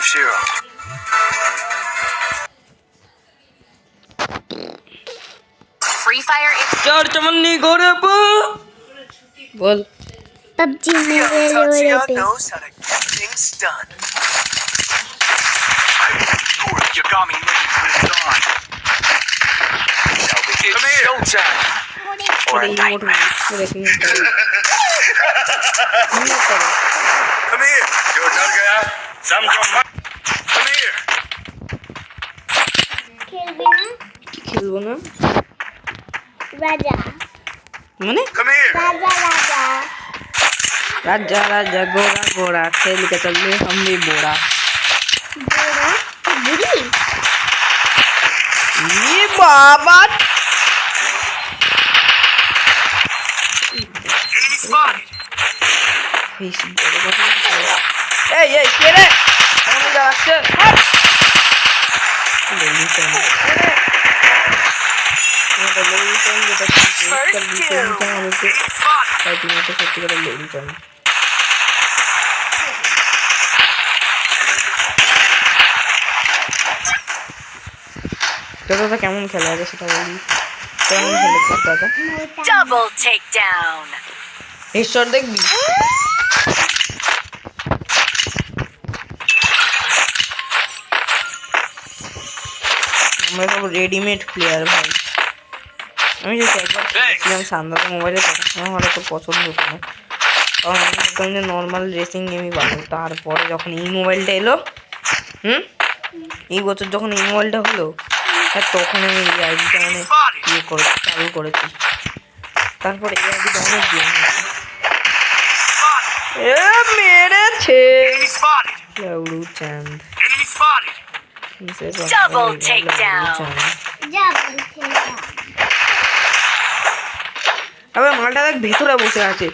Zero. Free Fire is चार चमन्नी घोड़े पे बोल PUBG Yo, Mobile Tatsuya पे knows how to get things done. I'm sure Yagami Nation lives on. Come here. Showtime. Or a nightmare. Come here. Your turn, gaya. Come here. खेलबी ना खेलबो ना राजा माने Come here. राजा राजा राजा राजा गोरा गोरा खेल के चले हम भी बोरा बोरा बुरी ये बाबा Enemy spotted. এই এই কে রে আমি যাচ্ছে হাট লেলি কেন এটা লেলি কেন যেটা First two. আমাকে Spotted. তাই তুমি তো সত্যি করে লেলি কেন তোরা কেমন খেলা আছে সেটা বলি কেমন খেলে দাদা Double takedown. ঈশ্বর দেখবি আমরা সব রেডিমেড প্লেয়ার ভাই আমি যে একবার খেলেছিলাম সান্দাতে মোবাইলে তখন আমার অত পছন্দ হতো না কারণ আমি ভাবতাম যে নর্মাল রেসিং গেমই ভালো তারপরে যখন এই মোবাইলটা এলো এই বছর যখন এই মোবাইলটা হলো তখন আমি এই আইডিটা মানে ইয়ে করে চালু করেছি তারপরে এই আইডিটা অনেক গেম এ মেরেছে Enemy spotted. লাউড়ু চাঁদ Enemy spotted. Double takedown. যা খেলা আবে মালটা দেখ ভেতরে বসে আছে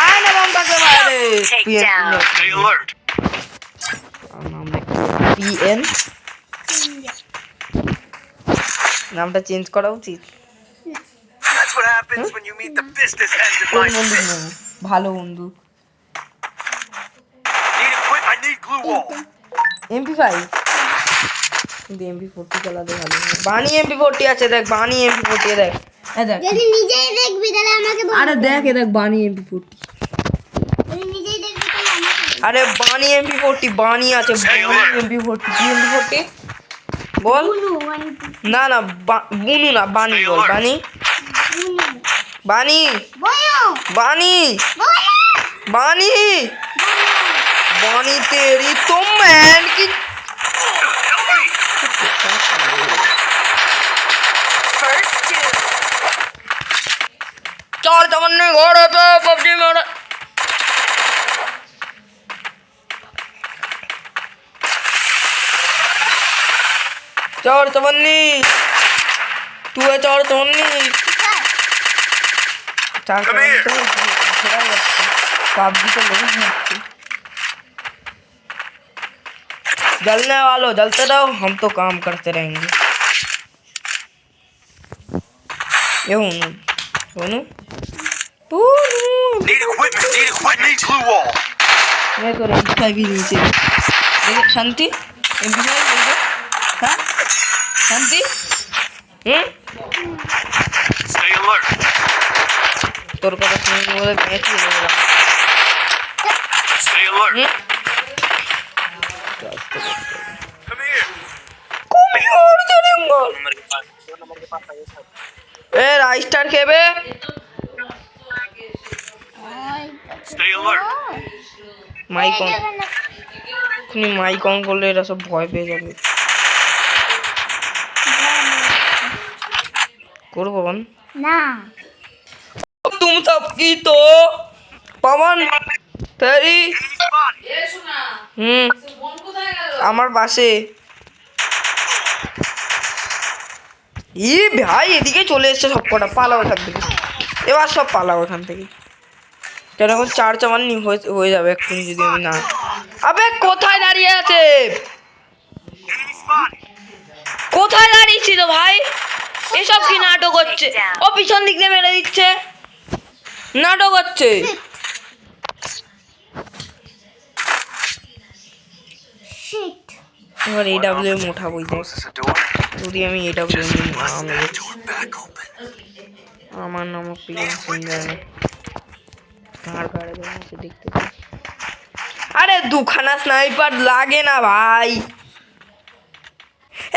আয় না বামটাকে মারে Takedown. Stay alert. নাম পিএন নামটা চেঞ্জ করা উচিত That's what happens when you meet the business end of কোন my বন্দুক fist. নেব ভালো বন্দুক Need equip. I need glue wall. MP5 কিন্তু MP40 চালাতে ভালো বানি MP40 আছে দেখ বানি MP40 দেখ এই দেখ যদি নিজেই দেখবি তাহলে আমাকে বল আরে দেখ এ দেখ বানি MP40 যদি নিজেই দেখবি তাহলে আমাকে আরে বানি MP40 বানি আছে MP40 কি MP40 বল বলু ওয়ান না না বুনু না বানি বল বানি বানি বয়ো বানি বয়ো बानी बानी तेरी तो मैन की Help me. First two. चार चमन्ने घोड़े पे पबजी में चार चमन्नी तू है चार चमन्नी चार चमन्नी तो पबजी तो लोग जलने वालों जलते रहो हम तो काम करते रहेंगे ये हूँ Need equipment. Need equipment. Need glue wall. मैं तो MP5 भी नीचे देखो शांति MP5 देखो हाँ शांति Stay alert. तोर को तो सुनने वाला मैच ही नहीं रहा Stay alert. Come here. कौन और चलेगा ए राइस्टार खेबे Stay alert. माइक ऑन खुनी माइक ऑन कर ले रहा सब भय पे जाবে करो पवन না तुम सब की तो पवन तेरी Enemy spotted. আমার পাশে ই ভাই এদিকে চলে এসেছে সবকটা পালাও এখান থেকে এবার সব পালাও এখান থেকে কেন এখন চার চামান্নি হয়ে যাবে এক্ষুনি যদি আমি না আবে কোথায় দাঁড়িয়ে আছে Enemy spotted. কোথায় দাঁড়িয়েছিল ভাই এসব কি নাটক হচ্ছে ও পিছন দিক দিয়ে মেরে দিচ্ছে নাটক হচ্ছে শিট এবার AWM উঠাবো দেখ Closes the door. যদি আমি AWM Bust that door back open. আমার নাম প্রিয় সিংহ কার কার আছে দেখতে পাই। আরে দুখানা স্নাইপার লাগে না ভাই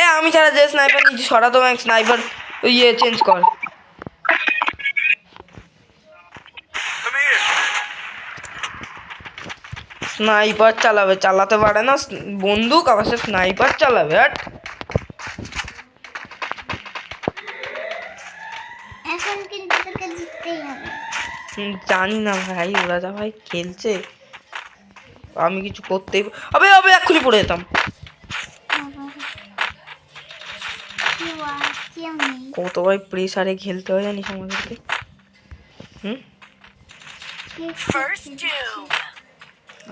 এ আমি ছাড়া যে স্নাইপার নিচে সরাতো এক স্নাইপার ইয়ে চেঞ্জ কর Come here. স্নাইপার চালাতে পারে না বন্দুক আবার সে স্নাইপার চালাবে হাট এখন কিন্তু তোকে জিততেই হবে। জানি না ভাই ওরা যা ভাই খেলছে আমি কিছু করতেই আবে আবে এক্ষুনি পড়ে যেতাম কেউ নেই। কত ভাই প্রেসারে খেলতে হয় জানিস আমাদেরকে হুম First doom.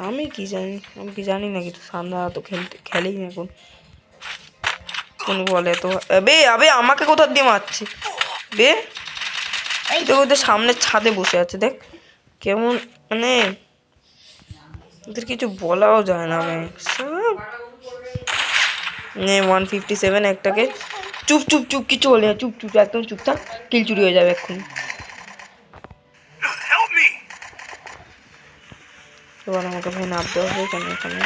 আমি কি জানি না কিছু সান্দারা তো খেলেই না এখন কোন বলে তো আবে আমাকে কোথা দিয়ে মারছে বে ওদের সামনের ছাদে বসে আছে দেখ কেমন মানে ওদের কিছু বলাও যায় না ভাই সব 157 একটাকে চুপ কিছু বলে না চুপ একদম চুপ থাক কিল চুরি হয়ে যাবে এক্ষুনি Help me. এবার আমাকে ভাই নামতে হবে কেন এখানে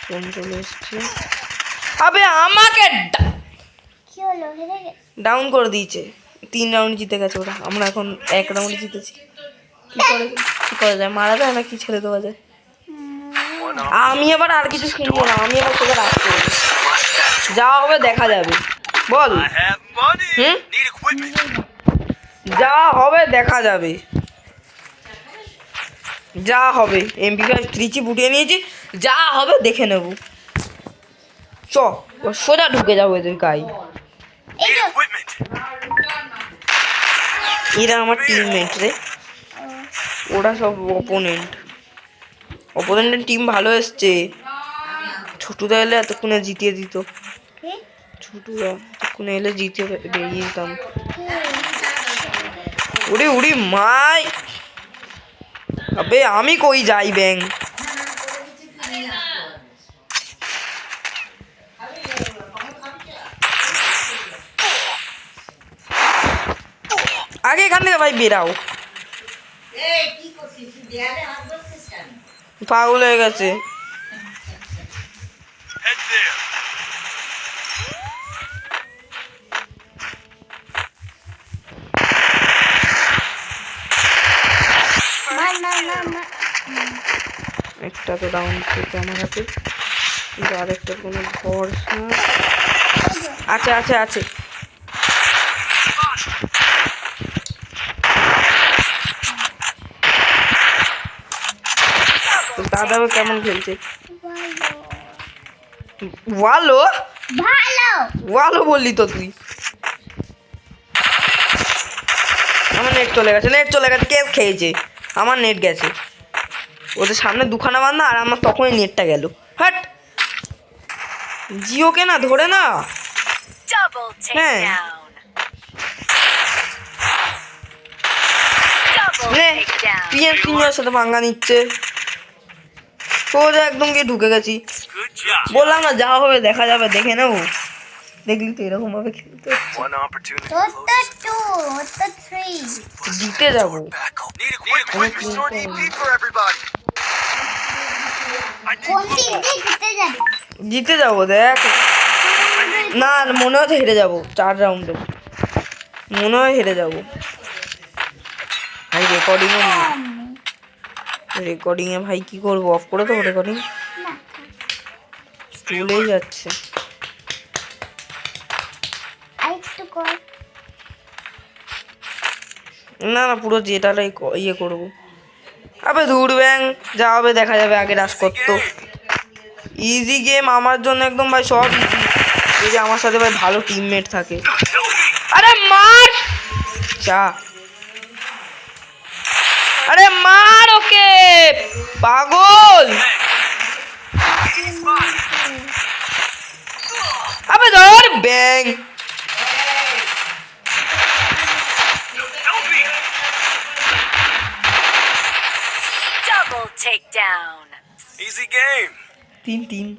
ফোন চলে এসছে আবে আমাকে কি হলো হেরে গেছে? ডাউন করে দিয়েছে 3 রাউন্ড জিতে গেছে ওরা আমরা এখন 1 রাউন্ড জিতেছি কি করা যায় মারা যায় না কি ছেড়ে দেওয়া যায় One আমি এবার আর কিছু শুনবো না আমি এবার তোকে রাখতে হবে যা হবে দেখা যাবে বল I have money. Hmm? Need equipment. যা হবে দেখা যাবে যা হবে MP5 3 বুটিয়ে নিয়েছি যা হবে দেখে নেব চ সোজা ঢুকে যাবো এদের গায়ে এই Need তো equipment. এরা আমার টিমমেট রে ওরা সব অপোনেন্টের টিম ভালো এসছে ছোটুদা এলে এতক্ষণে জিতিয়ে দিত কি? ছোটুদা এতক্ষণে এলে জিতিয়ে বেরিয়ে যেতাম উড়ি মাই আবে আমি কই যাই ব্যাং আগে এখান থেকে ভাই বেরাও পাগল হয়ে গেছে Head there. না একটা তো ডাউন থেকে আমার হাতে কিন্তু আরেকটা কোনো ভরসা আছে তো দাদা কেমন খেলছে ভালো ভালো বললি তো তুই আমার নেট চলে গেছে কেস খেয়েছে আমার নেট গেছে ওদের সামনে দুখানা বান্ধা আর আমার তখনই নেটটা গেল হাট জিওকে না ধরে না Double Hey. takedown. Double নে takedown. পিএম সিনিয়র সাথে ভাঙ্গা নিচ্ছে সোজা একদম গিয়ে ঢুকে গেছি Good job. বললাম না যা হবে দেখা যাবে দেখে নেবো দেখলি তো এরকম ভাবে খেলতে One opportunity. তোর তো 2 ওর তো 3 জিতে যাবো Back open. Need equipment. Restore EP for everybody. I need কোন more. দিক দিয়ে জিতে যাবে জিতে যাবো দেখ না মনে হয় হেরে যাবো 4 রাউন্ডে মনে হয় হেরে যাবো ভাই রেকর্ডিং এ ভাই কি করবো অফ করে দেবো রেকর্ডিং না চলেই যাচ্ছে আরেকটু কর না পুরো যেটাই ইয়ে করবো আবে দূর ব্যাং যা হবে দেখা যাবে আগে রাশ করতো ইজি গেম আমার জন্য একদম ভাই সব ইজি যদি আমার সাথে ভাই ভালো টিমমেট থাকে আরে মার চা আরে মার ওকে পাগল আবে ধর ব্যাং Help me. Double takedown. Easy game. 3-3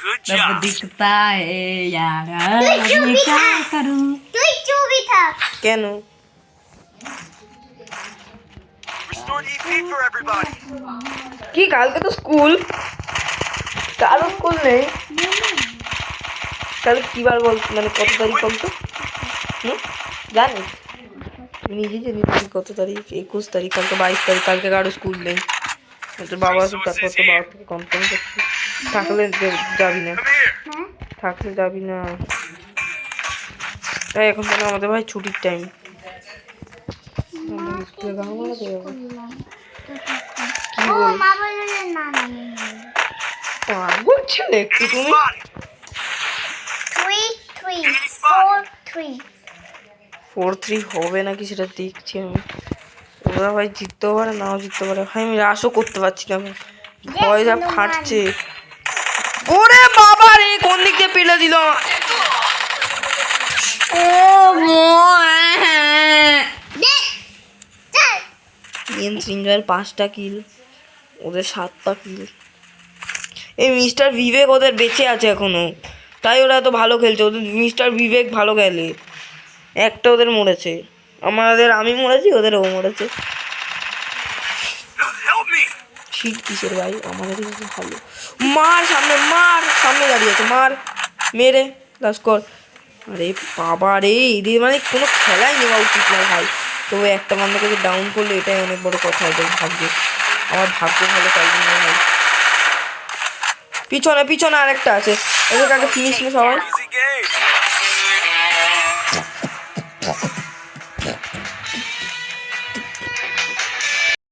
Good रब job. दिखता है यार मैं क्या करूं তুই চুপি থাক কেন? Restore EP for everybody. কি কালকে তো স্কুল? কারো স্কুল নেই তাহলে কি বার বল, মানে কত তারিখ বলতো? জানিস? তুই নিজে জানিস তুই কত তারিখ? 21 তারিখ, কালকে 22 তারিখ, কালকে কারো স্কুল নেই। তোর বাবা আসুক তারপর তো বাবা থেকে কনফার্ম করছি। থাকলে যাবি না, Come here. থাকলে যাবি না। তাই এখন তো আমাদের ভাই ছুটির টাইম। স্কুলে গান বাজাতে যাবো। কি ও বল? মা বললো যে না না পাগল ছেলে একটু Enemy তুমি। spotted. 3 4 3 4-3 হবে নাকি সেটা দেখছি আমি। ওরা ভাই জিততেও পারে নাও জিততে পারে ভাই, আমি আশও করতে পারছি না। আমি ভয় যা ফাটছে। ওরে বাবা রে, কোন দিক দিয়ে পেলে দিল? সিনজার 5টা কিল, ওদের 7টা কিল। এই মিস্টার বিবেক ওদের বেঁচে আছে এখনো, তাই ওরা এত ভালো খেলছে। ওদের মিস্টার বিবেক ভালো খেলে, একটা ওদের মরেছে। আমি মরেছি, ওদের ও মরেছে। Help me. ঠিক কিসের ভাই, আমাদের কিন্তু ভালো। মার সামনে, মার সামনে দাঁড়িয়ে আছে, মার মেরে লাস্ট কর। আরে বাবা রে, এদের মানে কোনো খেলাই নেওয়া উচিত না ভাই। তবে একটা বান্দাকে ডাউন করলে এটাই অনেক বড় কথা। এদের ভাগ্যে, আমার ভাগ্য ভালো তাই জন্য ভাই। পিছনে পিছনে আরেকটা আছে, ওদের কাকে ফিনিশ না সবাই। Easy game.